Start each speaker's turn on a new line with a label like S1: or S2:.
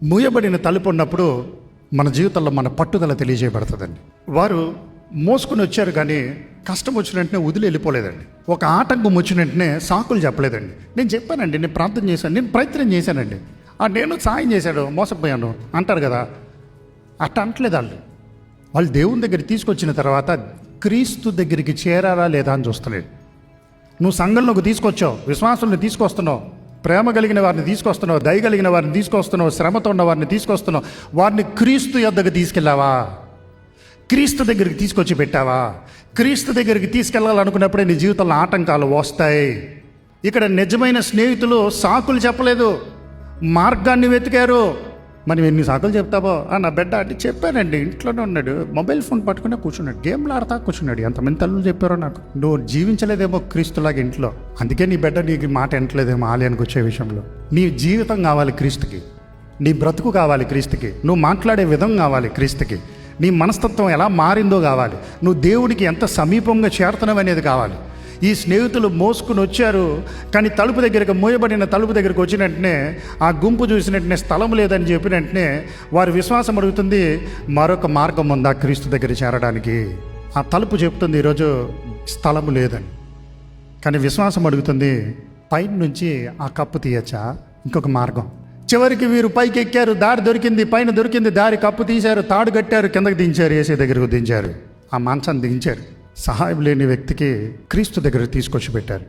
S1: మూయబడిన తలుపు ఉన్నప్పుడు మన జీవితంలో మన పట్టుదల తెలియజేయబడుతుందండి. వారు మోసుకుని వచ్చారు కానీ కష్టం వచ్చిన వెంటనే వదిలి వెళ్ళిపోలేదండి. ఒక ఆటంకం వచ్చిన వెంటనే సాకులు చెప్పలేదండి. నేను చెప్పానండి, నేను ప్రార్థన చేశాను, నేను ప్రయత్నం చేశానండి, నేను సాయం చేశాడు, మోసపోయాను అంటారు కదా. అట్ట అంటలేదు వాళ్ళు దేవుని దగ్గరికి తీసుకొచ్చిన తర్వాత క్రీస్తు దగ్గరికి చేరారా లేదా అని చూస్తలేడు. నువ్వు సంఘంలోకి తీసుకొచ్చావు, విశ్వాసుల్ని తీసుకొస్తున్నావు, ప్రేమ కలిగిన వారిని తీసుకొస్తున్నావు, దయ కలిగిన వారిని తీసుకొస్తున్నావు, శ్రమతో ఉన్న వారిని తీసుకొస్తున్నావు. వారిని క్రీస్తు యొద్దకు తీసుకెళ్ళావా? క్రీస్తు దగ్గరికి తీసుకొచ్చి పెట్టావా? క్రీస్తు దగ్గరికి తీసుకెళ్ళాలనుకున్నప్పుడే నీ జీవితంలో ఆటంకాలు వస్తాయి. ఇక్కడ నిజమైన స్నేహితులు సాకులు చెప్పలేదు, మార్గాన్ని వెతికారు. మనం ఎన్ని సాకులు చెప్తావో నా బిడ్డ అంటే చెప్పానండి, ఇంట్లోనే ఉన్నాడు, మొబైల్ ఫోన్ పట్టుకునే కూర్చున్నాడు, గేమ్లు ఆడతా కూర్చున్నాడు. ఎంతమంది తల్లులు చెప్పారో నాకు. నువ్వు జీవించలేదేమో క్రీస్తులాగా ఇంట్లో, అందుకే నీ బిడ్డ నీకు మాట ఎంటలేదేమో ఆలయానికి వచ్చే విషయంలో. నీ జీవితం కావాలి క్రీస్తుకి, నీ బ్రతుకు కావాలి క్రీస్తుకి, నువ్వు మాట్లాడే విధం కావాలి క్రీస్తుకి, నీ మనస్తత్వం ఎలా మారిందో కావాలి, నువ్వు దేవుడికి ఎంత సమీపంగా చేరుతున్నావు అనేది కావాలి. ఈ స్నేహితులు మోసుకుని వచ్చారు కానీ తలుపు దగ్గరికి, మూయబడిన తలుపు దగ్గరికి వచ్చిన వెంటనే ఆ గుంపు చూసిన వెంటనే స్థలం లేదని చెప్పిన వెంటనే వారి విశ్వాసం అడుగుతుంది, మరొక మార్గం ఉందా క్రీస్తు దగ్గర చేరడానికి? ఆ తలుపు చెప్తుంది ఈరోజు స్థలము లేదని. కానీ విశ్వాసం అడుగుతుంది, పైన నుంచి ఆ కప్పు తీయచ్చా? ఇంకొక మార్గం. చివరికి వీరు పైకి ఎక్కారు, దారి దొరికింది, పైన దొరికింది దారి, కప్పు తీశారు, తాడు కట్టారు, కిందకి దించారు, ఏసే దగ్గరకు దించారు, ఆ మంచాన్ని దించారు. సహాయం లేని వ్యక్తికి క్రీస్తు దగ్గర తీసుకొచ్చి పెట్టారు.